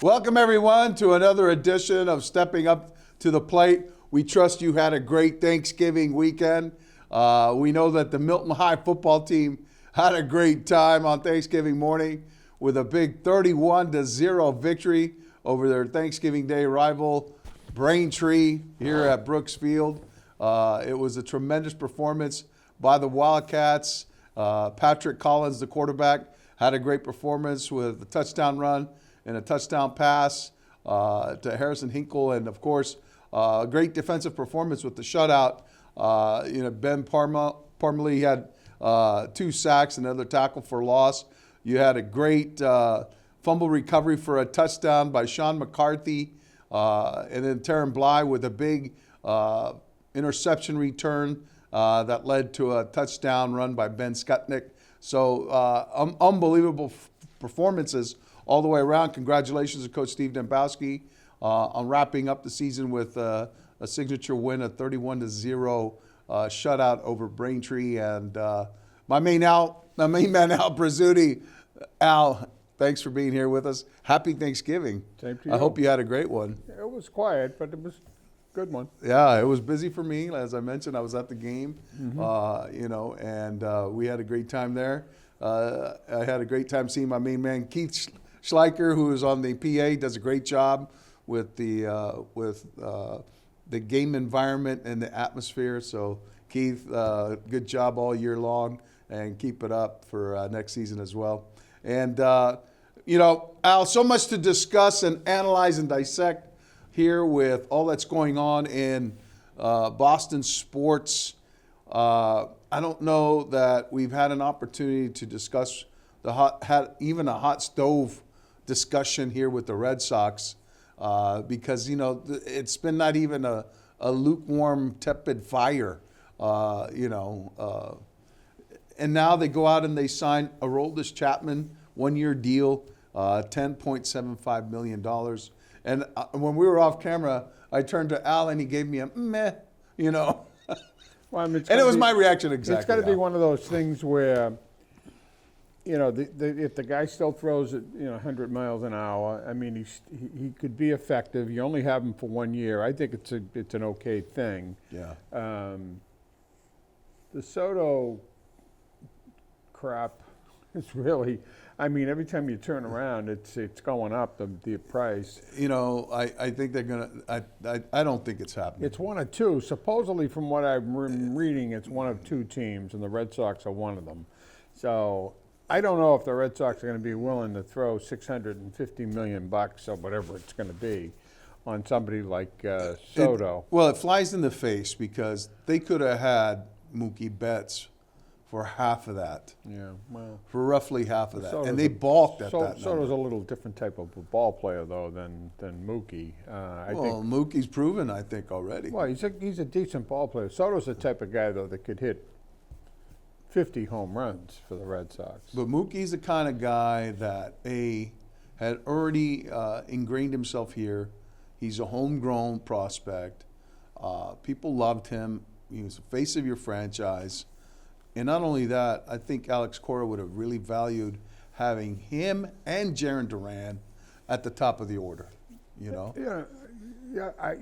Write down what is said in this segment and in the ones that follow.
Welcome, everyone, to another edition of Stepping Up to the Plate. We trust you had a great Thanksgiving weekend. We know that the Milton High football team had a great time on Thanksgiving morning with a big 31-0 victory over their Thanksgiving Day rival, Braintree, here at Brooks Field. It was a tremendous performance by the Wildcats. Patrick Collins, the quarterback, had a great performance with a touchdown run and a touchdown pass to Harrison Hinkle, and of course, a great defensive performance with the shutout. Ben Parmalee had 2 sacks and another tackle for loss. You had a great fumble recovery for a touchdown by Sean McCarthy, and then Taryn Bly with a big interception return that led to a touchdown run by Ben Skutnik. So unbelievable performances all the way around. Congratulations to Coach Steve Dembowski on wrapping up the season with a signature win, a 31-0 shutout over Braintree. And my main man, Al Brazzuti. Al, thanks for being here with us. Happy Thanksgiving. Same to you. I hope you had a great one. It was quiet, but it was a good one. Yeah, it was busy for me. As I mentioned, I was at the game, and we had a great time there. I had a great time seeing my main man, Keith Schleicher, who is on the PA, does a great job with the game environment and the atmosphere. So, Keith, good job all year long, and keep it up for next season as well. And, Al, so much to discuss and analyze and dissect here with all that's going on in Boston sports. I don't know that we've had an opportunity to discuss even a hot stove discussion here with the Red Sox because, it's been not even a lukewarm, tepid fire, and now they go out and they sign Aroldis Chapman, 1-year deal, $10.75 million. And when we were off camera, I turned to Al and he gave me a meh, Well, I mean, and it was my reaction exactly. It's got to be one of those things where, if the guy still throws at 100 miles an hour, I mean, he could be effective. You only have him for 1 year. I think it's an okay thing. Yeah. The Soto crap is really. I mean, every time you turn around, it's going up, the price. I think they're going to – I don't think it's happening. It's one of two. Supposedly, from what I'm reading, it's one of 2 teams, and the Red Sox are one of them. So I don't know if the Red Sox are going to be willing to throw $650 million or whatever it's going to be on somebody like Soto. It flies in the face because they could have had Mookie Betts for half of that. Yeah, well. For roughly half of that. Soto's And they balked at that number. Soto's a little different type of ball player, though, than Mookie. I think Mookie's proven, I think, already. Well, he's a decent ball player. Soto's the type of guy, though, that could hit 50 home runs for the Red Sox. But Mookie's the kind of guy that, had already ingrained himself here. He's a homegrown prospect. People loved him. He was the face of your franchise. And not only that, I think Alex Cora would have really valued having him and Jarren Duran at the top of the order, Yeah. I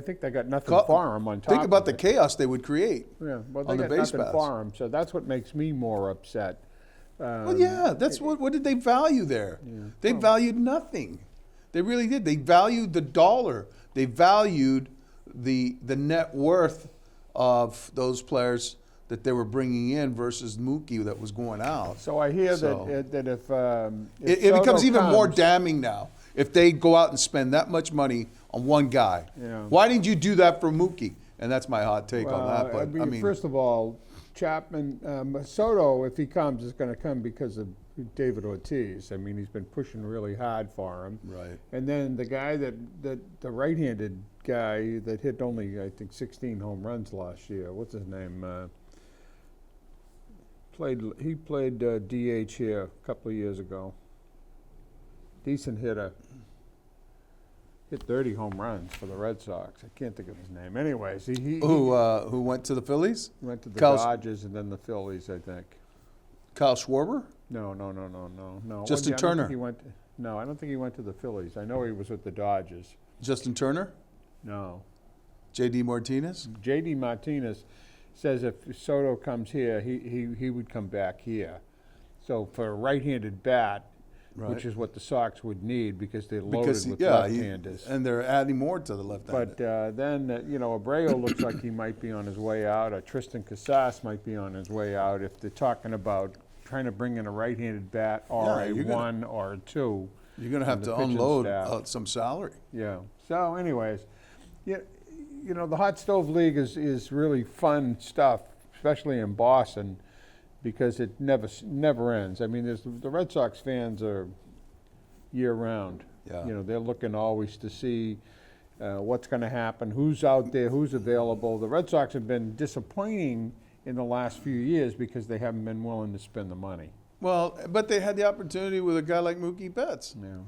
think they got nothing for him on top. Think about the chaos they would create. Yeah, well, they on the got base nothing paths. for him, so that's what makes me more upset. That's what did they value there? Yeah. They valued nothing. They really did. They valued the dollar. They valued the net worth of those players that they were bringing in versus Mookie that was going out. So I hear that if it becomes even more comes, damning now if they go out and spend that much money on one guy. Yeah. Why didn't you do that for Mookie? And that's my hot take on that. But I mean, first of all, Chapman, Soto, if he comes, is going to come because of David Ortiz. I mean, he's been pushing really hard for him. Right. And then the guy the right-handed guy that hit only, I think, 16 home runs last year. What's his name? He played DH here a couple of years ago. Decent hitter. Hit 30 home runs for the Red Sox. I can't think of his name. Anyways, who went to the Phillies? Went to the Dodgers and then the Phillies, I think. Kyle Schwarber? No. Justin Turner. He went. No, I don't think he went to the Phillies. I know he was with the Dodgers. Justin Turner? No. J.D. Martinez? J.D. Martinez says if Soto comes here, he would come back here. So for a right-handed bat, Right. which is what the Sox would need because they're loaded Because, with yeah, left-handers. and they're adding more to the left-handed. But then, Abreu looks like he might be on his way out. Or Tristan Casas might be on his way out if they're talking about trying to bring in a right-handed bat or Yeah, a you're gonna- 1 or a 2. You're going to have the to pitching unload staff. some salary. Yeah. So, anyways, the Hot Stove League is really fun stuff, especially in Boston, because it never ends. I mean, the Red Sox fans are year-round. Yeah. They're looking always to see what's going to happen, who's out there, who's available. The Red Sox have been disappointing in the last few years because they haven't been willing to spend the money. Well, but they had the opportunity with a guy like Mookie Betts. Yeah.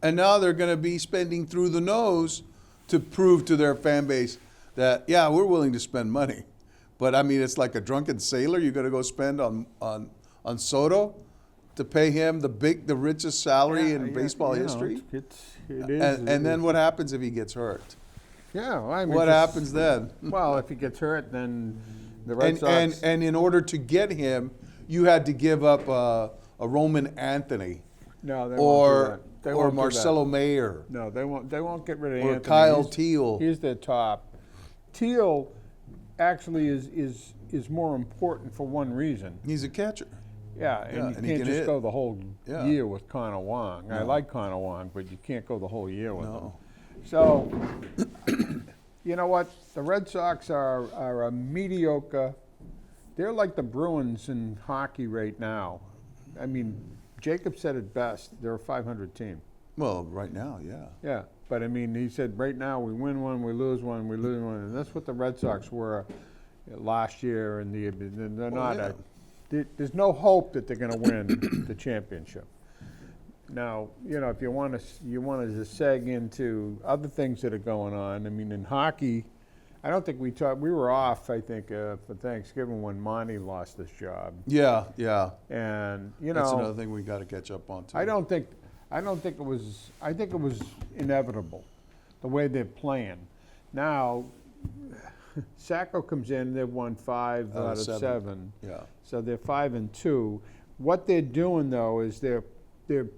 And now they're going to be spending through the nose to prove to their fan base that, yeah, we're willing to spend money. But, I mean, it's like a drunken sailor you're going to go spend on Soto to pay him the richest salary in baseball history. It is. And then what happens if he gets hurt? Yeah, I mean, What happens then? Well, if he gets hurt, then the Red Sox. And in order to get him, you had to give up a Roman Anthony No, they won't do or that. They won't do that. Marcelo Mayer No, they won't. They won't get rid of or Anthony. Kyle He's- Teal. He's their top. Teal actually is more important for one reason. He's a catcher. Yeah, and Yeah, you and he can't can just hit. go the whole Yeah. year with Connor Wong. I No. like Connor Wong, but you can't go the whole year with him. No. So, you know what? The Red Sox are a mediocre. They're like the Bruins in hockey right now. I mean, Jacob said it best. They're a 500 team. Well, right now, yeah. Yeah, but I mean, he said right now we win one, we lose one, we lose one, and that's what the Red Sox were last year. And they're not. yeah. There's no hope that they're going to win the championship. Now, if you want to just seg into other things that are going on. I mean, in hockey, I don't think we were off. I think for Thanksgiving when Monty lost his job, Yeah, yeah. and That's another thing we got to catch up on, too. I don't think it was. I think it was inevitable, the way they're playing. Now, Sacco comes in. They've won 5 out of 7. Yeah. So they're 5-2. What they're doing though is they're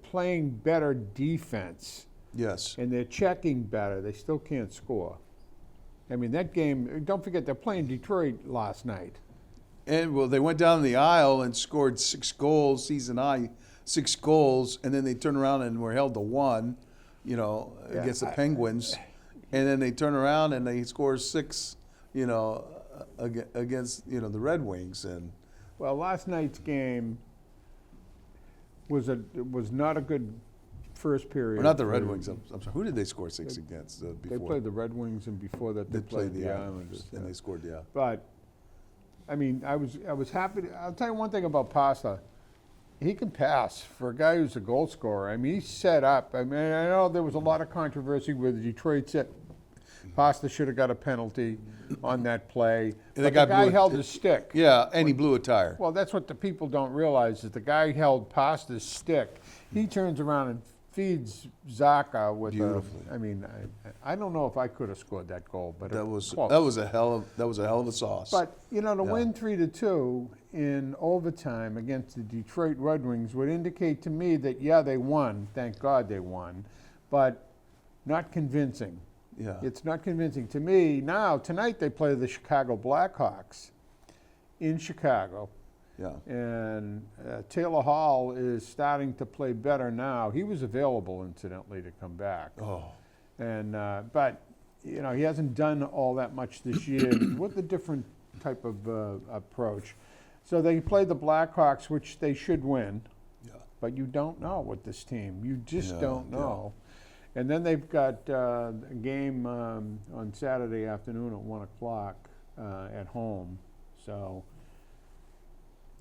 playing better defense Yes. and they're checking better. They still can't score. I mean, that game. Don't forget they're playing Detroit last night. And, well, they went down the aisle and scored 6 goals, season high, 6 goals, and then they turned around and were held to 1, against the Penguins. And then they turn around and they score 6, against, the Red Wings. And Well, last night's game was not a good first period. or not the Red Wings. I'm sorry. Who did they score 6 against before? They played the Red Wings, and before that, they played the Islanders. and they scored. Yeah. But I mean, I was happy. I'll tell you one thing about Pasta. He can pass for a guy who's a goal scorer. I mean, he's set up. I mean, I know there was a lot of controversy with Detroit said Pasta should have got a penalty on that play. And But the the guy guy blew- held his stick. Yeah, and he blew a tire. Well, that's what the people don't realize is the guy held Pasta's stick. He turns around and feeds Zaka with Beautifully. I mean, I don't know if I could have scored that goal, but That it was close. a hell of a sauce. But to win 3-2 in overtime against the Detroit Red Wings would indicate to me that they won. Thank God they won, but not convincing. yeah. It's not convincing to me. Now tonight they play the Chicago Blackhawks in Chicago, Yeah. and Taylor Hall is starting to play better now. He was available, incidentally, to come back. Oh. And but he hasn't done all that much this year with a different type of approach. So they play the Blackhawks, which they should win, Yeah. but you don't know with this team. You just Yeah, don't know. And then they've got a game on Saturday afternoon at 1:00 at home. So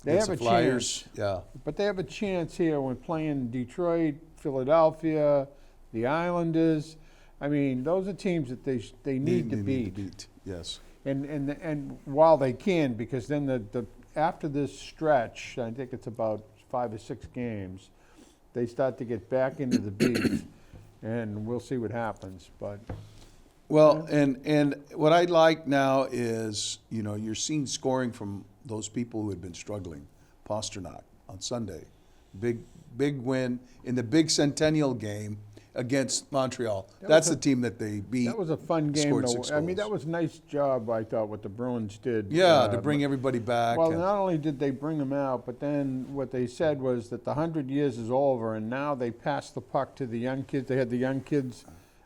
they Against have a the Flyers. chance. Yeah. But they have a chance here when playing Detroit, Philadelphia, the Islanders. I mean, those are teams that they need to beat. Yes. And while they can, because then the after this stretch, I think it's about 5 or 6 games, they start to get back into the beat, and we'll see what happens. But Well, and what I like now is, you're seeing scoring from those people who had been struggling. Pasternak on Sunday, big win in the big Centennial game against Montreal. That's the team that they beat. that was a fun game. Scored 6 I mean, goals. that was a nice job, I thought, what the Bruins did. Yeah, to bring everybody back. Well, and- not only did they bring them out, but then what they said was that the 100 years is over, and now they passed the puck to the young kids. They had the young kids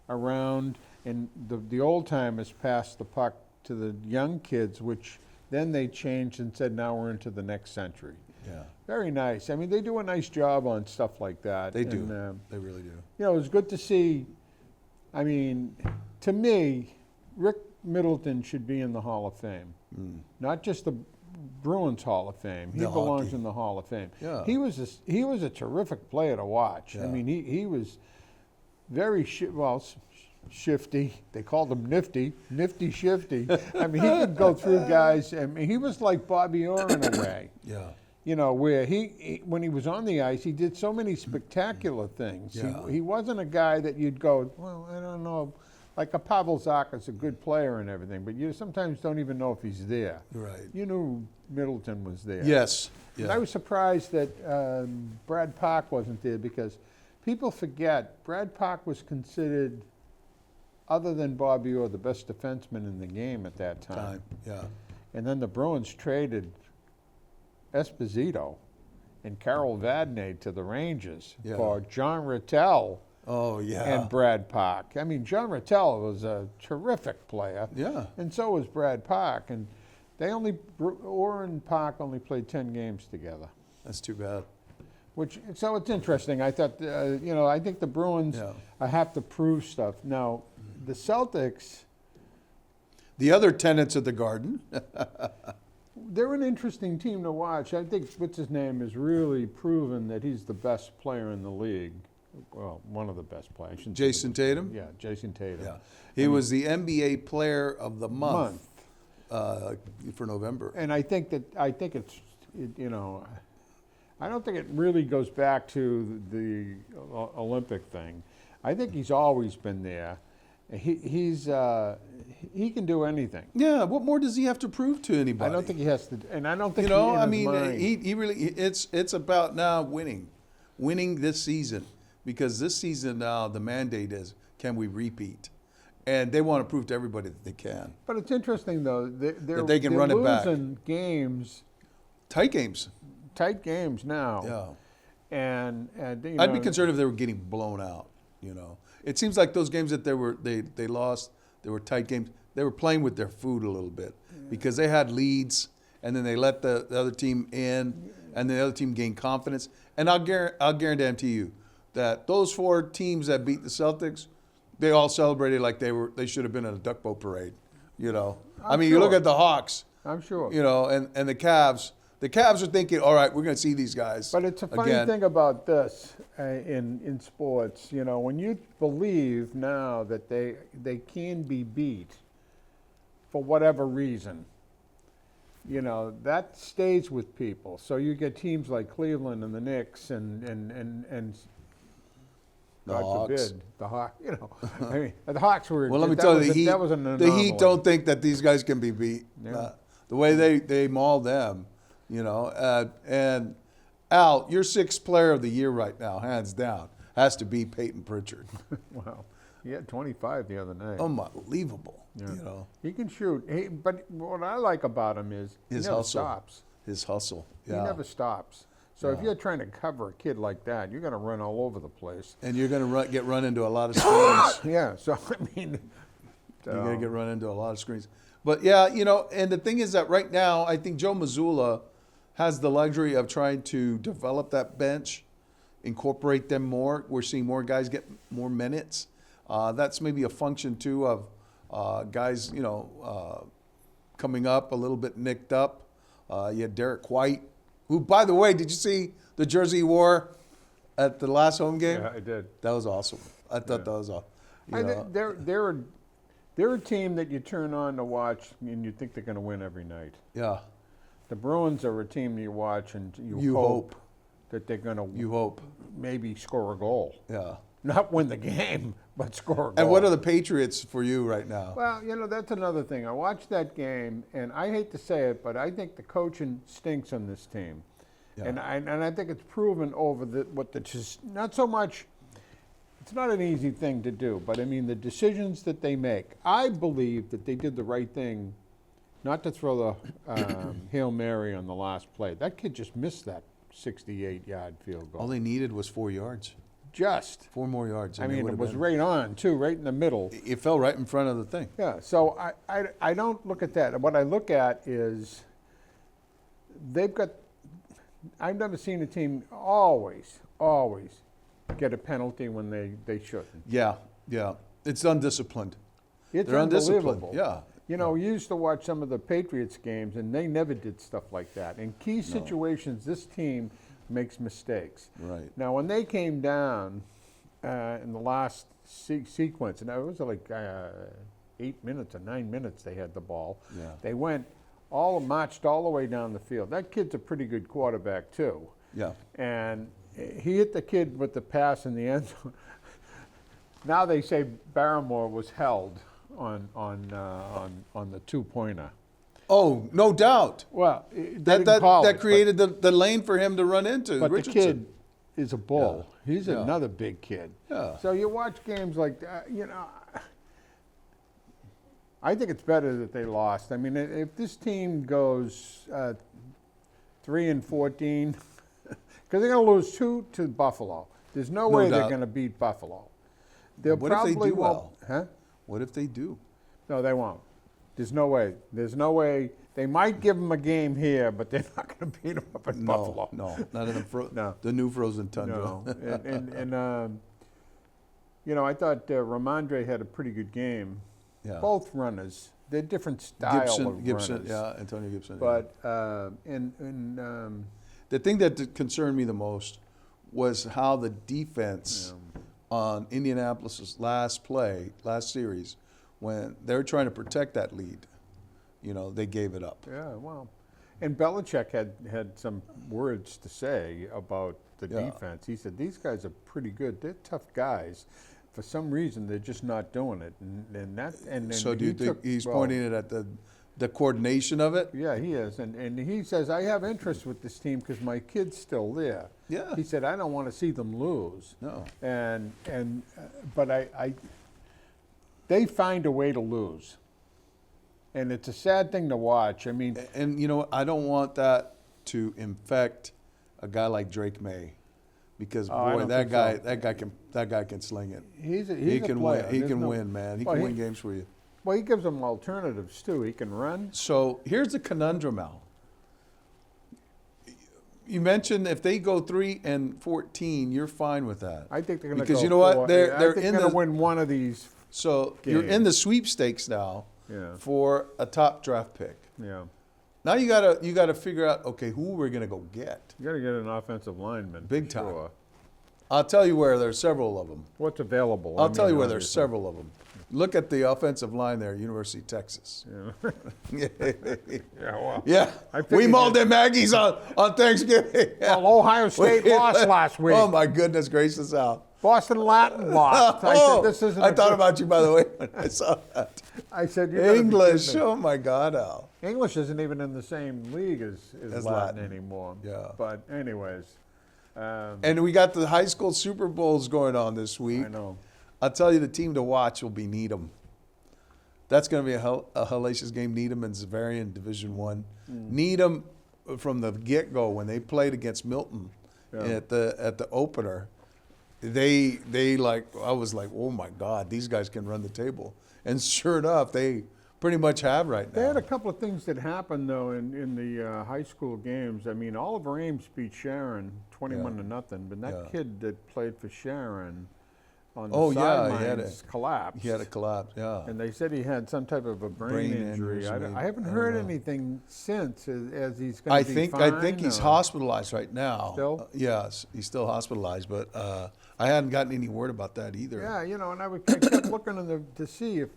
around, and the old timers passed the puck to the young kids, which then they changed and said, now we're into the next century. yeah, Very nice. I mean, they do a nice job on stuff like that. they do. And, They really do. it was good to see. I mean, to me, Rick Middleton should be in the Hall of Fame. Not just the Bruins Hall of Fame. He The belongs hockey. in the Hall of Fame. Yeah. He was a terrific player to watch. I Yeah. mean, he was very shifty. They called him nifty shifty. I mean, he could go through guys. I mean, he was like Bobby Orr in a way. Yeah, Where when he was on the ice, he did so many spectacular things. Yeah. He wasn't a guy that you'd go, well, I don't know. Like a Pavel Zacha's a good player and everything, but you sometimes don't even know if he's there. right. You knew Middleton was there. Yes. And Yeah. I was surprised that Brad Park wasn't there because people forget Brad Park was considered, other than Bobby Orr, the best defenseman in the game at that time. Yeah. And then the Bruins traded Esposito and Carol Vadnais to the Rangers Yeah. for John Rattel Oh, yeah. and Brad Park. I mean, John Rattel was a terrific player, Yeah. and so was Brad Park. And Orr and Park only played 10 games together. That's too bad. So it's interesting. I thought, I think the Bruins Yeah. have to prove stuff. Now, the Celtics, The other tenants of the Garden. they're an interesting team to watch. I think what's his name has really proven that he's the best player in the league. Well, one of the best players. I shouldn't say Jason the best Tatum? player. Yeah, Jason Tatum. Yeah. He was the NBA Player of the Month for November. And I think it's, I don't think it really goes back to the Olympic thing. I think he's always been there. He can do anything. Yeah. What more does he have to prove to anybody? I don't think he has to, and I don't think I in his mean, mind. he really. It's about now winning this season, because this season now the mandate is, can we repeat? And they want to prove to everybody that they can. But it's interesting though. That they can they're run it back. losing games, Tight games. tight games now. Yeah. And I'd be concerned if they were getting blown out. It seems like those games that they lost, they were tight games. They were playing with their food a little bit because they had leads, and then they let the other team in, and the other team gained confidence. And I'll guarantee you that those 4 teams that beat the Celtics, they all celebrated like they should have been at a duck boat parade. I mean, you look sure. at the Hawks, I'm sure. and the Cavs. The Cavs are thinking, all right, we're going to see these guys. But it's a funny again. thing about this in sports. When you believe now that they can be beat for whatever reason, that stays with people. So you get teams like Cleveland and the Knicks and The God Hawks. forbid, the Hawks. I mean, the Hawks were. Well, let me that tell was you, that was an the anomaly. Heat don't think that these guys can be beat. Yeah. The way they maul them, and Al, your 6th player of the year right now, hands down, has to be Peyton Pritchard. Wow, he had 25 the other night. Unbelievable. Yeah. He can shoot. But what I like about him is he His never hustle. stops. His hustle. He Yeah. never stops. So if you're trying to cover a kid like that, you're going to run all over the place. And you're going to get run into a lot of screens. Yeah. So I mean, You're going to get run into a lot of screens. But yeah, and the thing is that right now, I think Joe Mazzulla has the luxury of trying to develop that bench, incorporate them more. We're seeing more guys get more minutes. That's maybe a function too of guys, coming up a little bit nicked up. You had Derek White, who, by the way, did you see the jersey he wore at the last home game? yeah, I did. That was awesome. I thought that was awesome. They're a team that you turn on to watch and you think they're going to win every night. Yeah. The Bruins are a team you watch and You hope. that they're going to You hope. maybe score a goal. Yeah. Not win the game, but score a goal. And what are the Patriots for you right now? Well, that's another thing. I watched that game, and I hate to say it, but I think the coaching stinks on this team. Yeah. And I think it's proven over not so much, it's not an easy thing to do, but I mean the decisions that they make. I believe that they did the right thing not to throw the Hail Mary on the last play. That kid just missed that 68-yard field goal. All they needed was 4 yards. Just. 4 more yards. I and mean, it was been. right on, too, right in the middle. It fell right in front of the thing. Yeah, so I don't look at that. What I look at is I've never seen a team always get a penalty when they shouldn't. Yeah. It's undisciplined. It's They're undisciplined. unbelievable. Yeah. We used to watch some of the Patriots games, and they never did stuff like that. In key situations, this team makes mistakes. Right. Now, when they came down in the last sequence, and it was like 8 minutes or 9 minutes they had the ball, Yeah. they marched all the way down the field. That kid's a pretty good quarterback, too. Yeah. And he hit the kid with the pass in the end zone. Now they say Barrymore was held on the 2-pointer. Oh, no doubt. Well, that created the lane for him to run into. But Richardson. the kid is a bull. Yeah. He's Yeah. another big kid. Yeah. So you watch games like that, I think it's better that they lost. I mean, if this team goes 3-14, because they're going to lose 2 to Buffalo. There's no way they're doubt. going to beat Buffalo. What if they do won't- well? Huh? What if they do? No, they won't. There's no way. They might give them a game here, but they're not going to beat them up in Buffalo. No, not in No. the new frozen tundra. No. I thought Ramondre had a pretty good game. Yeah. Both runners. They're different style of Gibson, runners. yeah, Antonio Gibson. But the thing that concerned me the most was how the defense on Indianapolis's last series, when they were trying to protect that lead, they gave it up. yeah, well, and Belichick had some words to say about the Yeah. defense. He said these guys are pretty good. They're tough guys. For some reason, they're just not doing it. And So do you think he's pointing it at the coordination of it? Yeah, he is. And he says, I have interest with this team because my kid's still there. Yeah. He said, I don't want to see them lose. No. But they find a way to lose. And it's a sad thing to watch. I mean, And I don't want that to infect a guy like Drake May, because I boy, don't that think guy can sling it. he's He a can player. win. He There's can no- win, man. He Well, can win games for you. Well, he gives them alternatives, too. He can run. So here's the conundrum, Al. You mentioned if they go 3-14, you're fine with that. I think they're going to Because go you know what? four. They're I think in they're going the- to win one of these. So you're in the sweepstakes now Yeah. for a top draft pick. Yeah. Now you gotta figure out, okay, who we're gonna go get. You got to get an offensive lineman. Big for time. sure. I'll tell you where there's several of them. What's available? I'll tell you where there's obviously. several of them. Look at the offensive line there, University of Texas. Yeah. Yeah, well. Yeah, I we figured mauled that- them Aggies on Thanksgiving. Yeah. Well, Ohio State lost last week. Oh my goodness gracious, Al. Boston Latin lost. I said, this isn't I a thought good-" about you, by the way, when I saw that. I said, you gotta be English, kidding me. oh my God, Al. English isn't even in the same league as As Latin, Latin. anymore. Yeah. But anyways, And we got the high school Super Bowls going on this week. I know. I'll tell you, the team to watch will be Needham. That's going to be a hellacious game. Needham and Zavarian, Division I. Needham, from the get-go, when they played against Milton at the opener, I was like, oh my God, these guys can run the table. And sure enough, they pretty much have right They had now. a couple of things that happened, though, in the high school games. I mean, Oliver Ames beat Sharon 21-0, but that Yeah. kid that played for Sharon on the Oh, yeah, he sidelines collapsed. He had a collapse, yeah. And they said he had some type of a brain injury. aneurysm, I haven't I don't heard know. anything since as he's going to be fine. I think he's or- hospitalized right now. Still? Yes, he's still hospitalized, but I hadn't gotten any word about that either. Yeah, and I kept looking to see if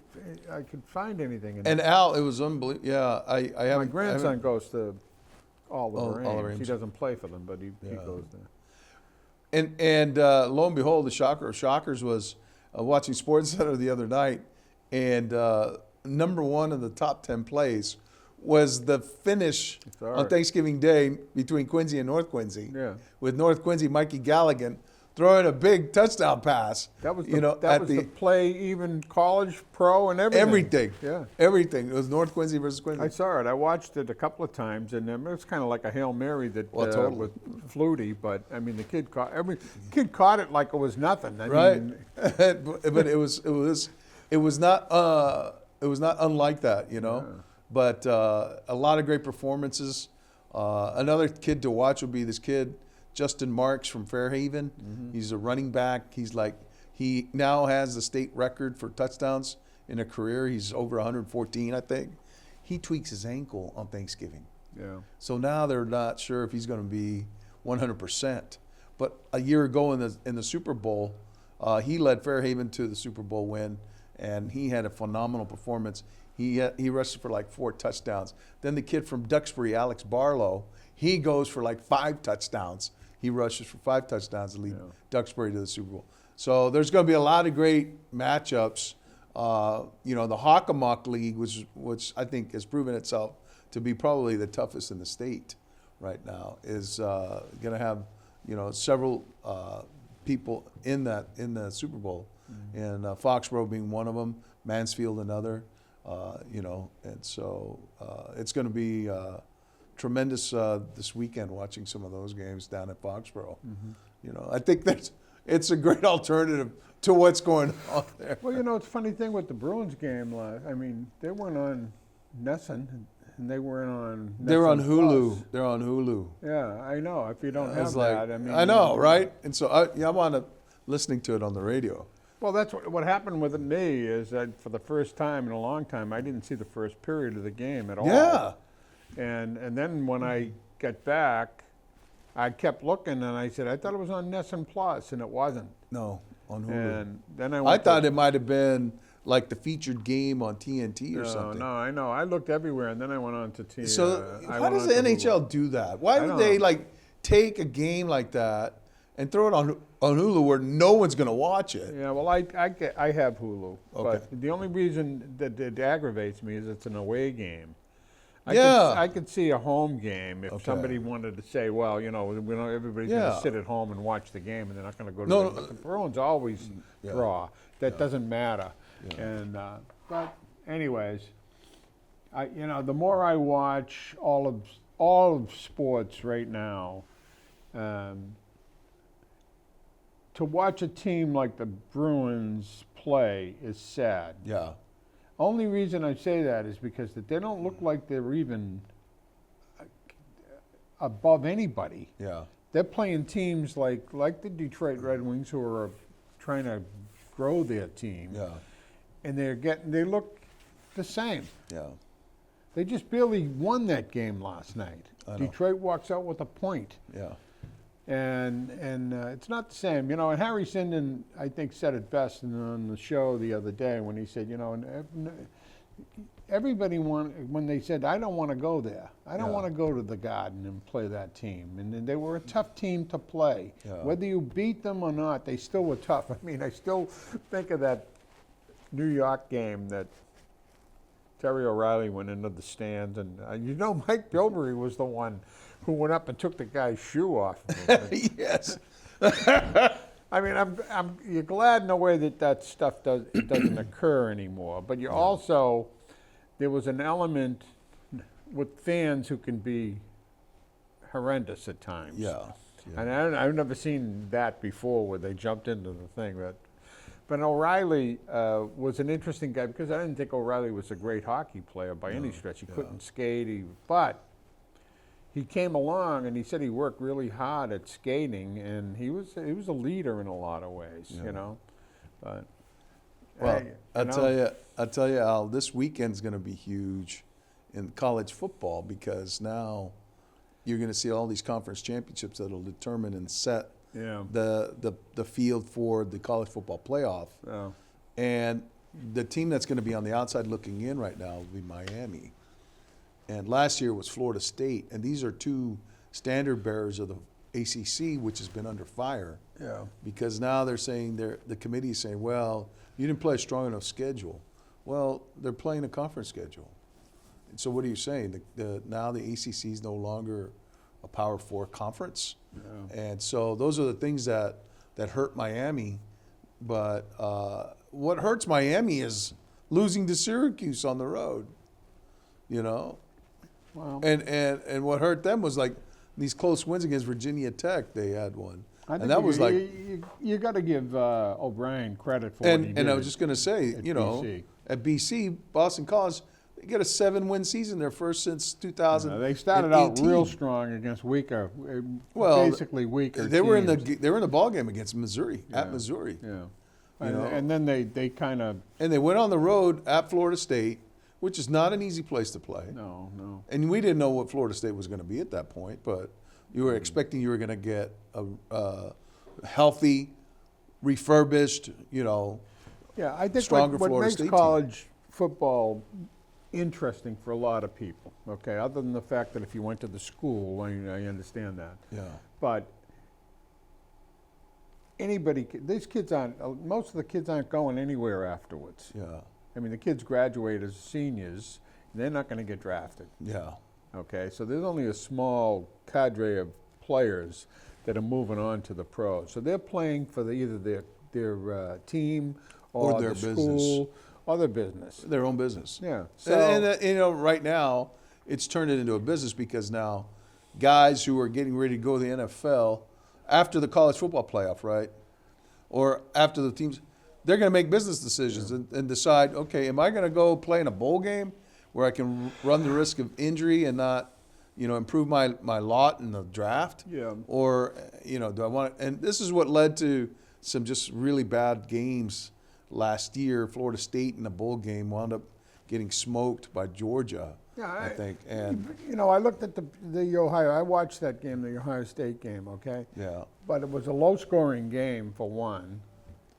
I could find anything. And Al, it was unbelievable. Yeah, I haven't. my grandson goes to Oliver Oliver Ames. He Ames. doesn't play for them, but he Yeah. goes there. And lo and behold, the shocker of shockers was watching Sports Center the other night, and number one of the top 10 plays was the finish on Thanksgiving Day between Quincy and North Quincy. Yeah. With North Quincy, Mikey Galligan throwing a big touchdown pass. That was the play, even college, pro, and everything. Everything. Yeah. Everything. It was North Quincy versus Quincy. I saw it. I watched it a couple of times, and it was kind of like a Hail Mary that totally. with Flutie. But I mean, the kid caught it like it was nothing. Right. mean, but it was not unlike that, you know. Yeah. But a lot of great performances. Another kid to watch will be this kid, Justin Marks from Fairhaven. Mm-hmm. He's a running back. He now has the state record for touchdowns in a career. He's over 114, I think. He tweaks his ankle on Thanksgiving. Yeah. So now they're not sure if he's going to be 100%. But a year ago in the Super Bowl, he led Fairhaven to the Super Bowl win, and he had a phenomenal performance. He rushed for like 4 touchdowns. Then the kid from Duxbury, Alex Barlow, he goes for like 5 touchdowns. He rushes for 5 touchdowns to lead Duxbury to the Super Bowl. So there's going to be a lot of great matchups. You know, the Hockomock League, which I think has proven itself to be probably the toughest in the state right now, is going to have, you know, several people in the Super Bowl, and Foxborough being one of them, Mansfield another. You know, and so it's going to be tremendous this weekend watching some of those games down at Foxborough. Mm-hmm. You know, I think it's a great alternative to what's going on there. Well, you know, it's a funny thing with the Bruins game. I mean, they weren't on Nesson, and they weren't on. They're on Nesson Hulu. Plus. They're on Hulu. Yeah, I know. If you don't have It's like, that, I mean, I know, right? And so I'm on listening to it on the radio. Well, that's what happened with me is that for the first time in a long time, I didn't see the first period of the game at all. Yeah. And then when I got back, I kept looking, and I said, I thought it was on Nesson Plus, and it wasn't. No, on Hulu. And then I thought it might have been like the featured game on TNT or something. No, I know. I looked everywhere, and then I went on to TNT. So how does the NHL do that? Why would they like take a game like that and throw it on Hulu where no one's going to watch it? Yeah, well, I have Hulu, Okay. but the only reason that it aggravates me is it's an away game. I could see a home game if somebody wanted to say, well, you know, everybody's going to sit at home and watch the game, and they're not going to go to but the Bruins always draw. That doesn't matter. Yeah. And but anyways, you know, the more I watch all of sports right now, to watch a team like the Bruins play is sad. Yeah. Only reason I say that is because that they don't look like they're even above anybody. Yeah. They're playing teams like the Detroit Red Wings, who are trying to grow their team. Yeah. And they look the same. Yeah. They just barely won that game last night. I know. Detroit walks out with a point. Yeah. And it's not the same, you know. And Harry Sinden, I think, said it best on the show the other day when he said, you know, everybody when they said, I don't want to go there. I don't want to go to the Garden and play that team. And they were a tough team to play. Yeah. Whether you beat them or not, they still were tough. I mean, I still think of that New York game that Terry O'Reilly went into the stands, and you know, Mike Bilberry was the one who went up and took the guy's shoe off. Yes. I mean, you're glad in a way that stuff doesn't occur anymore. But you also, there was an element with fans who can be horrendous at times. Yeah. And I've never seen that before, where they jumped into the thing. But O'Reilly was an interesting guy, because I didn't think O'Reilly was a great hockey player by any stretch. He couldn't skate, but he came along and he said he worked really hard at skating, and he was a leader in a lot of ways, you know. But well, I'll tell you, Al, this weekend's going to be huge in college football, because now you're going to see all these conference championships that'll determine and set the field for the college football playoff. Yeah. And the team that's going to be on the outside looking in right now will be Miami. And last year was Florida State, and these are two standard bearers of ACC, which has been under fire. Yeah. Because now they're saying, the committee is saying, well, you didn't play a strong enough schedule. Well, they're playing a conference schedule. And so what are you saying? Now the ACC is no longer a Power 4 conference? Yeah. And so those are the things that hurt Miami. But what hurts Miami is losing to Syracuse on the road, you know? Well, And what hurt them was like these close wins against Virginia Tech. They had one, I think and that was like. you got to give O'Brien credit for what he did. And I was just going to say, at you know, BC. at BC, Boston College, they get a 7-win season, their first since 2000. They started out real strong against weaker, basically weaker. They were in teams. the ball game against Missouri at Missouri. Yeah, You know? and then they kind of And they went on the road at Florida State, which is not an easy place to play. no. And we didn't know what Florida State was going to be at that point, but you were expecting you were going to get a healthy, refurbished, you know. Yeah, I think Stronger what Florida makes State team. college football interesting for a lot of people, okay, other than the fact that if you went to the school, I understand that. Yeah. But these kids most of the kids aren't going anywhere afterwards. Yeah. I mean, the kids graduate as seniors, they're not going to get drafted, Yeah. okay? So there's only a small cadre of players that are moving on to the pros. So they're playing for either their team or their the business. school or their business. Their own business. Yeah. And you know, right now, it's turned it into a business because now guys who are getting ready to go to the NFL after the college football playoff, right? Or after the teams, they're going to make business decisions and decide, okay, am I going to go play in a bowl game where I can run the risk of injury and not, you know, improve my lot in the draft? Yeah. Or, you know, do I want to, and this is what led to some just really bad games last year. Florida State in a bowl game wound up getting smoked by Georgia, Yeah, I think. And You know, I looked at the Ohio. I watched that game, the Ohio State game. Okay. yeah. But it was a low-scoring game for one.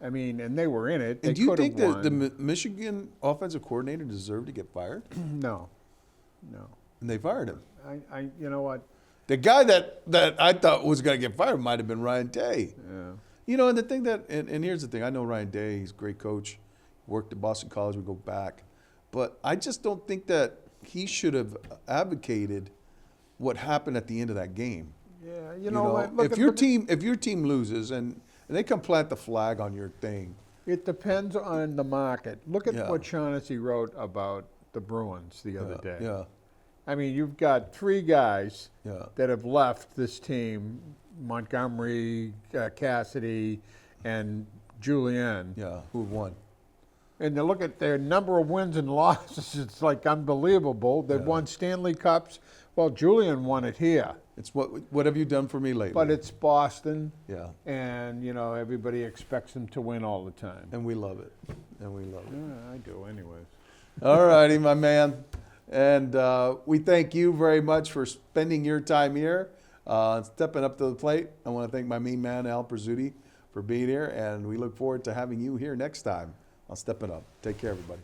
I mean, and they were in it. They And do you could have think that won. the Michigan offensive coordinator deserved to get fired? No. And they fired him. You know what? The guy that I thought was going to get fired might have been Ryan Day. Yeah. You know, and the thing that, and here's the thing, I know Ryan Day, he's a great coach, worked at Boston College, we go back. But I just don't think that he should have advocated what happened at the end of that game. Yeah. You know what? Look If at your team loses and they come plant the flag on your thing. It depends on the market. Look at Yeah. what Shaughnessy wrote about the Bruins the other day. Yeah. I mean, you've got three guys Yeah. that have left this team: Montgomery, Cassidy, and Julian. Yeah. Who won? And to look at their number of wins and losses, it's like unbelievable. They've won Stanley Cups. Well, Julian won it here, It's what have you done for me lately? but it's Boston, yeah. and you know everybody expects them to win all the time. And we love it. And we love it. Yeah, I do, anyways. All righty, my man. And we thank you very much for spending your time here, stepping up to the plate. I want to thank my main man, Al Prizzuti, for being here. And we look forward to having you here next time on Steppin' Up. Take care, everybody.